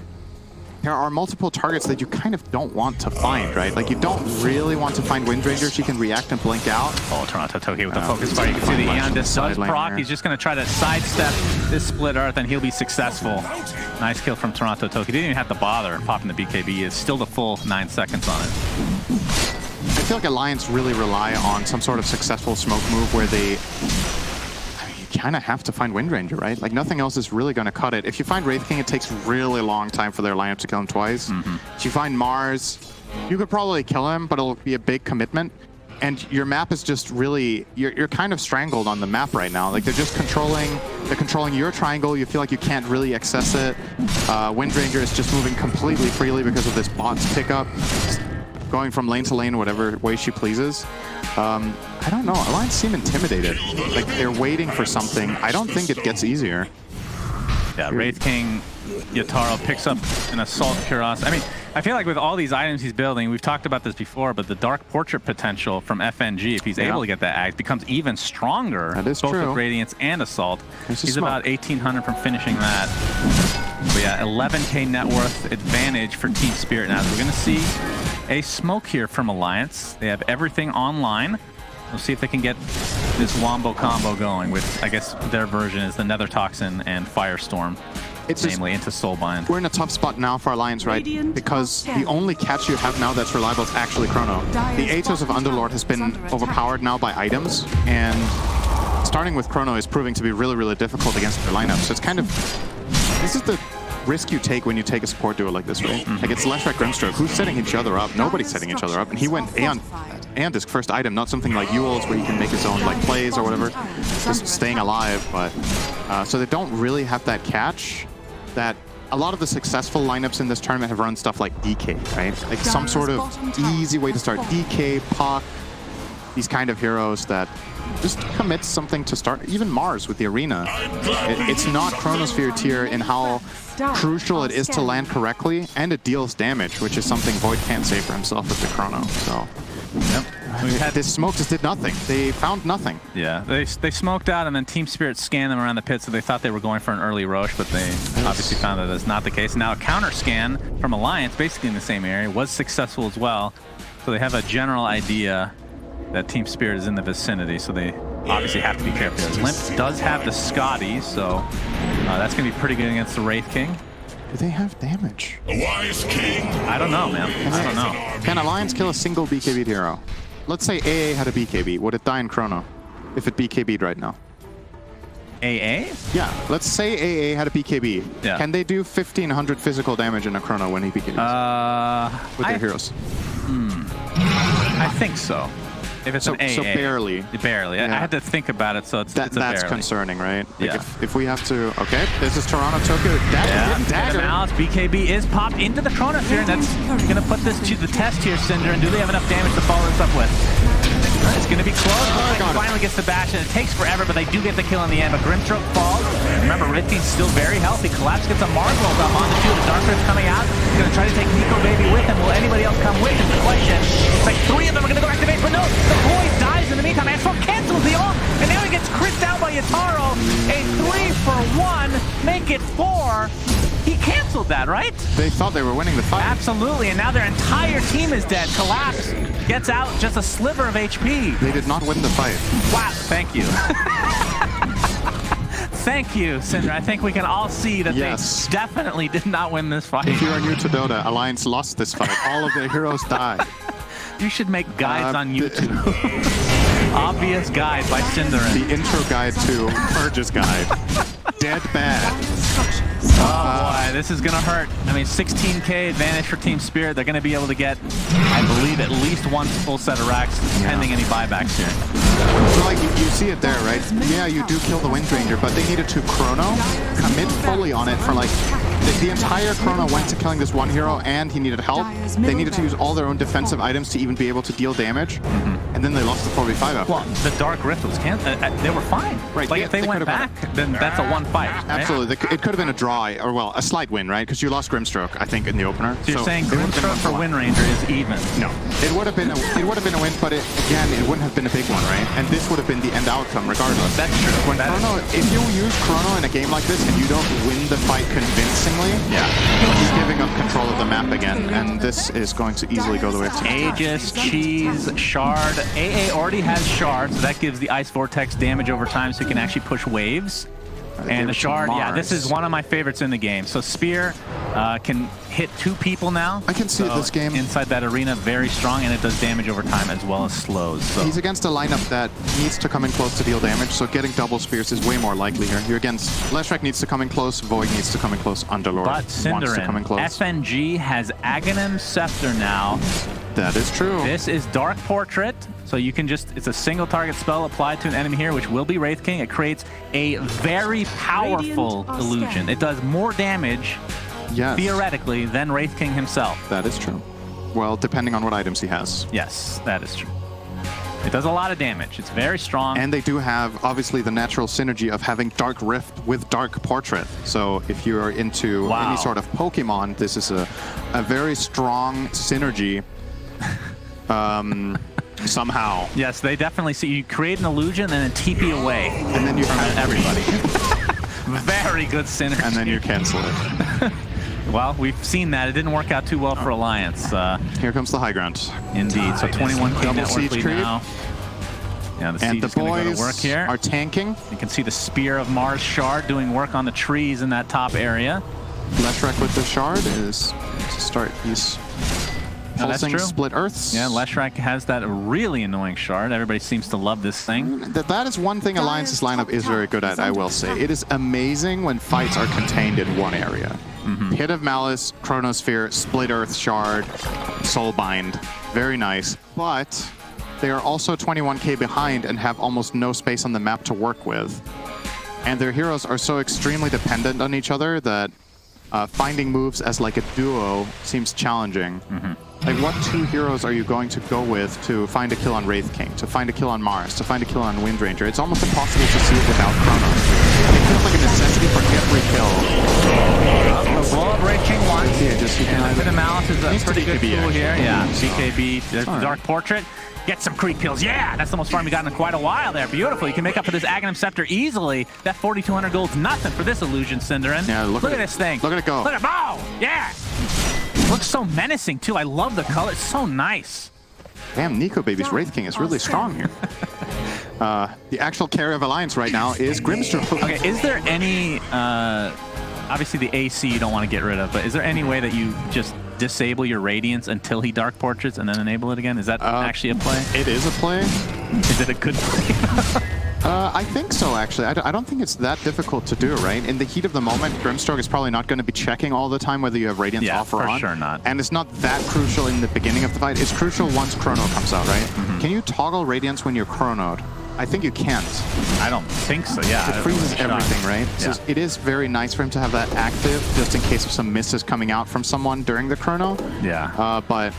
Speaker 2: there are multiple targets that you kind of don't want to find, right? Like you don't really want to find Wind Ranger. She can react and blink out.
Speaker 1: Oh, Toronto Tokyo with the focus fire. You can see the Eon Disc does proc. He's just going to try to sidestep this split earth and he'll be successful. Nice kill from Toronto Tokyo. He didn't even have to bother popping the BKB. It's still the full 9 seconds on it.
Speaker 2: I feel like Alliance really rely on some sort of successful smoke move where they... kind of have to find Wind Ranger, right? Like nothing else is really going to cut it. If you find Wraith King, it takes really long time for their lineup to kill him twice. If you find Mars, you could probably kill him, but it'll be a big commitment. And your map is just really, you're kind of strangled on the map right now. Like they're just controlling your triangle. You feel like you can't really access it. Wind Ranger is just moving completely freely because of this bot's pickup. Going from lane to lane, whatever way she pleases. I don't know. Alliance seem intimidated. Like they're waiting for something. I don't think it gets easier.
Speaker 1: Yeah, Wraith King Yatoro picks up an Assault Cuirass. I mean, I feel like with all these items he's building, we've talked about this before, but the Dark Portrait potential from FNG, if he's able to get that axe, becomes even stronger.
Speaker 2: That is
Speaker 1: both
Speaker 2: true.
Speaker 1: With Radiance and Assault. He's about 1,800 from finishing that. But yeah, 11k net worth advantage for Team Spirit now. So we're going to see a smoke here from Alliance. They have everything online. We'll see if they can get this Wombo combo going with, I guess their version is the Nether Toxin and Firestorm, namely into Soulbind.
Speaker 2: We're in a tough spot now for Alliance, right? Because the only catch you have now that's reliable is actually Chrono. The Atos of Underlord has been overpowered now by items, and starting with Chrono is proving to be really, really difficult against their lineup. So it's kind of, this is the risk you take when you take a support duo like this, right? Like it's Leshrac Grimstroke. Who's setting each other up? Nobody's setting each other up. And he went Aeon Disc first item, not something like Yule's where he can make his own like plays or whatever, just staying alive. But so they don't really have that catch that a lot of the successful lineups in this tournament have run stuff like DK, right? Like some sort of easy way to start DK, Puck, these kind of heroes that just commits something to start. Even Mars with the Arena. It's not Chronosphere tier in how crucial it is to land correctly, and it deals damage, which is something Void can't say for himself with the Chrono. So
Speaker 1: Yep. We had
Speaker 2: This smoke just did nothing. They found nothing.
Speaker 1: Yeah, they smoked out, and then Team Spirit scanned them around the pit, so they thought they were going for an early Roche, but they obviously found that that's not the case. Now a counter scan from Alliance, basically in the same area, was successful as well. So they have a general idea that Team Spirit is in the vicinity, so they obviously have to be careful. Limp does have the Scotty, so that's going to be pretty good against the Wraith King.
Speaker 2: Do they have damage?
Speaker 3: Wise king.
Speaker 1: I don't know, man. I don't know.
Speaker 2: Can Alliance kill a single BKB'd hero? Let's say AA had a BKB. Would it die in Chrono if it BKB'd right now?
Speaker 1: AA?
Speaker 2: Yeah, let's say AA had a BKB.
Speaker 1: Yeah.
Speaker 2: Can they do 1500 physical damage in a Chrono when he BKBs? With their heroes?
Speaker 1: I think so. If it's an AA.
Speaker 2: So barely.
Speaker 1: Barely.
Speaker 2: Yeah.
Speaker 1: I had to think about it, so it's a
Speaker 2: That's
Speaker 1: barely.
Speaker 2: concerning, right? Like
Speaker 1: Yeah.
Speaker 2: if we have to... Okay, this is Toronto Tokyo. Dagger.
Speaker 1: Malice, BKB is popped into the Chronosphere, and that's going to put this to the test here, Cinder. And do they have enough damage to follow this up with? It's going to be close. Finally gets the bash, and it takes forever, but they do get the kill in the end. But Grimstroke falls. Remember, Ritky's still very healthy. Collapse gets a Mars rolled up on the two. The Dark Rift coming out. He's going to try to take Nico Baby with him. Will anybody else come with him? The question. It's like 3 of them are going to go back to base, but no. The boy dies in the meantime. And cancels the ult, and now he gets crisped out by Yatoro. A 3-for-1. Make it 4. He canceled that, right?
Speaker 2: They thought they were winning the fight.
Speaker 1: Absolutely, and now their entire team is dead. Collapse gets out just a sliver of HP.
Speaker 2: They did not win the fight.
Speaker 1: Wow, thank you. Thank you, Cinder. I think we can all see that they definitely did not win this fight.
Speaker 2: If you are new to Dota, Alliance lost this fight. All of their heroes died.
Speaker 1: You should make guides on YouTube. Obvious guide by Cinderin.
Speaker 2: The intro guide to Purge's guide. Dead bad.
Speaker 1: Oh boy, this is gonna hurt. I mean, 16k advantage for Team Spirit. They're gonna be able to get, I believe, at least one full set of racks, pending any buybacks here.
Speaker 2: So like you see it there, right? Yeah, you do kill the Wind Ranger, but they needed to Chrono, commit fully on it for like the entire Chrono went to killing this one hero, and he needed help. They needed to use all their own defensive items to even be able to deal damage, and then they lost the 4v5 after.
Speaker 1: Well, the Dark Rift was they were fine.
Speaker 2: Right.
Speaker 1: Like
Speaker 2: Yeah,
Speaker 1: if they went back, then that's a one fight. Right?
Speaker 2: Absolutely. It could have been a draw, or well, a slight win, right? Because you lost Grimstroke, I think, in the opener.
Speaker 1: So you're saying Grimstroke for Wind Ranger is even?
Speaker 2: No. It would have been a win, but again, it wouldn't have been a big one, right? And this would have been the end outcome, regardless.
Speaker 1: That's true.
Speaker 2: If you use Chrono in a game like this and you don't win the fight convincingly, you're giving up control of the map again, and this is going to easily go the way of Team
Speaker 1: Aegis, Cheese, Shard. AA already has Shard, so that gives the Ice Vortex damage over time, so you can actually push waves. And the Shard, yeah, this is one of my favorites in the game. So Spear can hit 2 people now.
Speaker 2: I can see it this game.
Speaker 1: Inside that arena, very strong, and it does damage over time as well as slows. So.
Speaker 2: He's against a lineup that needs to come in close to deal damage, so getting double Spears is way more likely here. You're against Leshrac needs to come in close, Void needs to come in close, Underlord wants to come in close.
Speaker 1: FNG has Aghanim Scepter now.
Speaker 2: That is true.
Speaker 1: This is Dark Portrait, so you can just, it's a single target spell applied to an enemy here, which will be Wraith King. It creates a very powerful illusion. It does more damage, theoretically, than Wraith King himself.
Speaker 2: That is true. Well, depending on what items he has.
Speaker 1: Yes, that is true. It does a lot of damage. It's very strong.
Speaker 2: And they do have, obviously, the natural synergy of having Dark Rift with Dark Portrait. So if you are into any sort of Pokemon, this is a very strong synergy. Somehow.
Speaker 1: Yes, they definitely see. You create an illusion and then TP away.
Speaker 2: And then you have
Speaker 1: everybody. Very good synergy.
Speaker 2: And then you cancel it.
Speaker 1: Well, we've seen that. It didn't work out too well for Alliance.
Speaker 2: Here comes the high ground.
Speaker 1: Indeed. So 21k network lead now. Yeah, the siege is going to go to work here.
Speaker 2: Are tanking.
Speaker 1: You can see the Spear of Mars Shard doing work on the trees in that top area.
Speaker 2: Leshrac with the Shard is to start. He's pulsing split earths.
Speaker 1: Yeah, Leshrac has that really annoying Shard. Everybody seems to love this thing.
Speaker 2: That is one thing Alliance's lineup is very good at, I will say. It is amazing when fights are contained in one area. Pit of Malice, Chronosphere, Split Earth Shard, Soulbind. Very nice. But they are also 21k behind and have almost no space on the map to work with. And their heroes are so extremely dependent on each other that finding moves as like a duo seems challenging. Like, what 2 heroes are you going to go with to find a kill on Wraith King, to find a kill on Mars, to find a kill on Wind Ranger? It's almost impossible to see it without Chrono. It feels like a necessity for every kill.
Speaker 1: The blow of Wraith King once.
Speaker 2: Yeah, just
Speaker 1: Yeah, the Malice is a
Speaker 2: Needs to
Speaker 1: pretty good
Speaker 2: BKB,
Speaker 1: tool here.
Speaker 2: actually.
Speaker 1: Yeah, BKB, there's the
Speaker 2: Alright.
Speaker 1: Dark Portrait. Get some creep kills. Yeah, that's the most farm we got in quite a while there. Beautiful. You can make up for this Aghanim Scepter easily. That 4,200 gold's nothing for this illusion, Cinderin.
Speaker 2: Yeah, look
Speaker 1: at
Speaker 2: at
Speaker 1: this thing.
Speaker 2: Look at it go.
Speaker 1: Look at it. Oh, yeah. Looks so menacing, too. I love the color. It's so nice.
Speaker 2: Damn, Nico Baby's Wraith King is really strong here. The actual carry of Alliance right now is Grimstroke.
Speaker 1: Okay, is there any... obviously, the AC you don't want to get rid of, but is there any way that you just disable your Radiance until he Dark Portraits and then enable it again? Is that actually a play?
Speaker 2: It is a play.
Speaker 1: Is it a good play?
Speaker 2: I think so, actually. I don't think it's that difficult to do, right? In the heat of the moment, Grimstroke is probably not going to be checking all the time whether you have Radiance off or on.
Speaker 1: for sure not.
Speaker 2: And it's not that crucial in the beginning of the fight. It's crucial once Chrono comes out, right? Can you toggle Radiance when you're Chronoed? I think you can't.
Speaker 1: I don't think so, yeah.
Speaker 2: It freezes everything, right?
Speaker 1: Yeah.
Speaker 2: So it is very nice for him to have that active, just in case of some misses coming out from someone during the Chrono.
Speaker 1: Yeah.
Speaker 2: But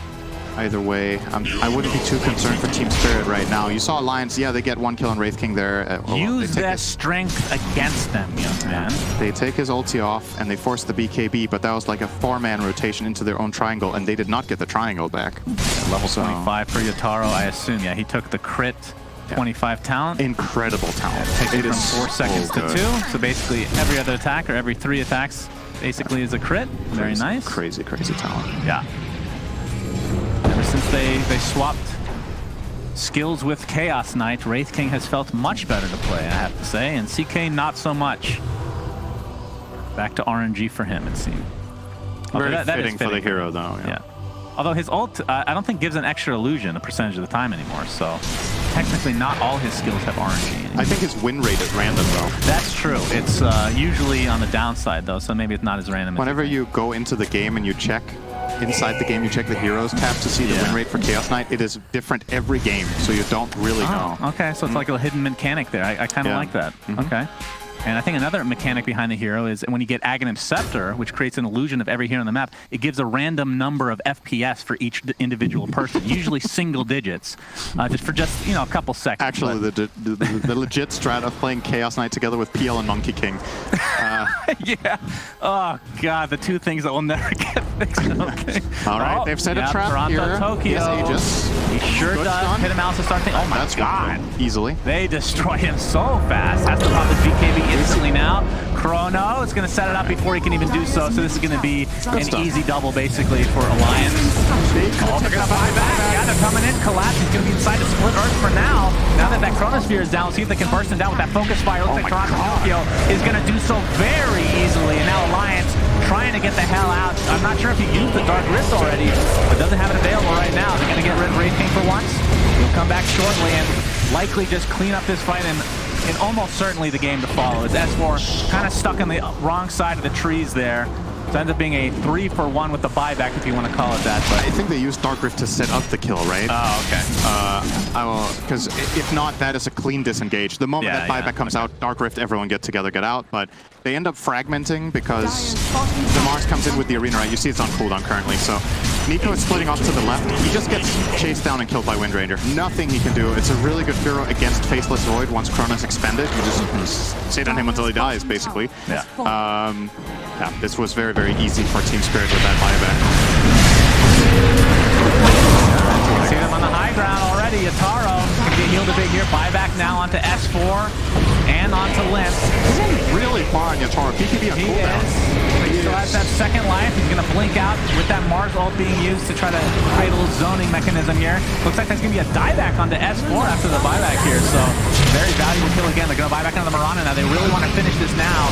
Speaker 2: either way, I wouldn't be too concerned for Team Spirit right now. You saw Alliance, yeah, they get 1 kill on Wraith King there.
Speaker 1: Use their strength against them, young man.
Speaker 2: They take his ulti off and they force the BKB, but that was like a 4-man rotation into their own triangle, and they did not get the triangle back.
Speaker 1: Level 25 for Yatoro, I assume. Yeah, he took the crit. 25 talent.
Speaker 2: Incredible talent.
Speaker 1: Takes it
Speaker 2: It
Speaker 1: from
Speaker 2: is
Speaker 1: 4 seconds
Speaker 2: so
Speaker 1: to
Speaker 2: good.
Speaker 1: 2. So basically every other attack or every 3 attacks basically is a crit. Very nice.
Speaker 2: Crazy, crazy talent.
Speaker 1: Yeah. Ever since they swapped skills with Chaos Knight, Wraith King has felt much better to play, I have to say, and CK not so much. Back to RNG for him, it seems.
Speaker 2: Very
Speaker 1: that is
Speaker 2: fitting for the hero, though.
Speaker 1: Yeah. Although his ult, I don't think gives an extra illusion a percentage of the time anymore, so technically not all his skills have RNG anymore.
Speaker 2: I think his win rate is random, though.
Speaker 1: That's true. It's usually on the downside, though, so maybe it's not as random.
Speaker 2: Whenever you go into the game and you check, inside the game you check the Heroes tab to see the win rate for Chaos Knight, it is different every game, so you don't really know.
Speaker 1: Okay, so it's like a hidden mechanic there. I kind of like that. Okay. And I think another mechanic behind the hero is when you get Aghanim Scepter, which creates an illusion of every hero on the map, it gives a random number of FPS for each individual person, usually single digits, just a couple seconds.
Speaker 2: Actually, the legit strat of playing Chaos Knight together with PL and Monkey King.
Speaker 1: Yeah. Oh, God, the two things that will never get fixed. Okay.
Speaker 3: All right, they've set a trap
Speaker 1: Toronto,
Speaker 3: here.
Speaker 1: Tokyo.
Speaker 3: Yes, Aegis.
Speaker 1: He sure
Speaker 3: Good
Speaker 1: does.
Speaker 3: stun.
Speaker 1: Hit him out to start thinking, oh my
Speaker 3: That's
Speaker 1: God.
Speaker 2: Easily.
Speaker 1: They destroy him so fast. Has to pop his BKB instantly now. Chrono is going to set it up before he can even do so. So this is going to be an easy double, basically, for Alliance. Oh, they're going to buy back. Yeah, they're coming in. Collapse is going to be inside the split Earth for now. Now that that Chronosphere is down, see if they can burst him down with that Focus Fire. Looks like Toronto Tokyo is going to do so very easily. And now Alliance trying to get the hell out. I'm not sure if he used the Dark Rift already, but doesn't have it available right now. They're going to get rid of Wraith King for once. He'll come back shortly and likely just clean up this fight and almost certainly the game to follow. As S4 kind of stuck on the wrong side of the trees there. So it ends up being a 3-for-1 with the buyback, if you want to call it that. But
Speaker 2: I think they used Dark Rift to set up the kill, right?
Speaker 1: Oh, okay.
Speaker 2: Because if not, that is a clean disengage. The moment that buyback comes out, Dark Rift, everyone get together, get out. But they end up fragmenting because the Mars comes in with the arena, right? You see it's on cooldown currently. So Nico is splitting off to the left. He just gets chased down and killed by Windranger. Nothing he can do. It's a really good hero against Faceless Void. Once Chrono's expended, you just sit on him until he dies, basically.
Speaker 1: Yeah.
Speaker 2: Yeah, this was very, very easy for Team Spirit with that buyback.
Speaker 1: See them on the high ground already. Yatoro can get healed a bit here. Buyback now onto S4 and onto Limp.
Speaker 2: He's really far on Yatoro. BKB on
Speaker 1: He
Speaker 2: cooldown.
Speaker 1: is. He still has that second life. He's going to blink out with that Mars ult being used to try to create a little zoning mechanism here. Looks like there's going to be a dieback onto S4 after the buyback here. So very valuable kill again. They're going to buy back onto the Mirana now. They really want to finish this now.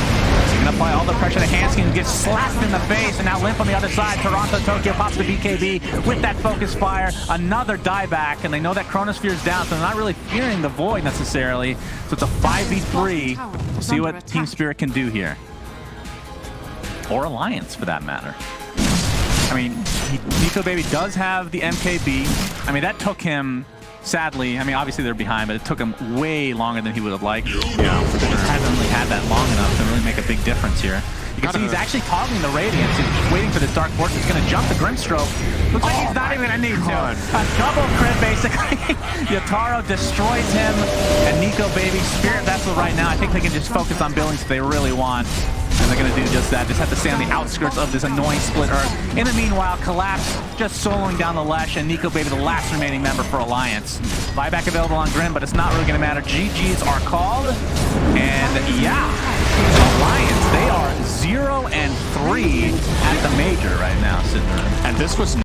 Speaker 1: So you're going to apply all the pressure to Hansky and gets slapped in the face. And now Limp on the other side. Toronto Tokyo pops the BKB with that focus fire. Another dieback. And they know that Chronosphere is down. So they're not really fearing the Void necessarily. So it's a 5v3. We'll see what Team Spirit can do here. Or Alliance, for that matter. I mean, Nico Baby does have the MKB. I mean, that took him, sadly, I mean, obviously they're behind, but it took him way longer than he would have liked.
Speaker 2: Yeah, for
Speaker 1: He
Speaker 2: sure.
Speaker 1: hasn't really had that long enough to really make a big difference here. You can see he's actually toggling the Radiance. He's just waiting for this Dark Force. He's going to jump the Grimstroke. Looks like he's not even going to need to. A double crit, basically. Yatoro destroys him. And Nico Baby, Spirit Vessel right now. I think they can just focus on Billings if they really want. And they're going to do just that. Just have to stay on the outskirts of this annoying split Earth. In the meanwhile, Collapse just soloing down the Lesh, and Nico Baby, the last remaining member for Alliance. Buyback available on Grim, but it's not really going to matter. GGs are called. And yeah, Alliance, they are 0-3 at the Major right now, sitting around.
Speaker 2: And this was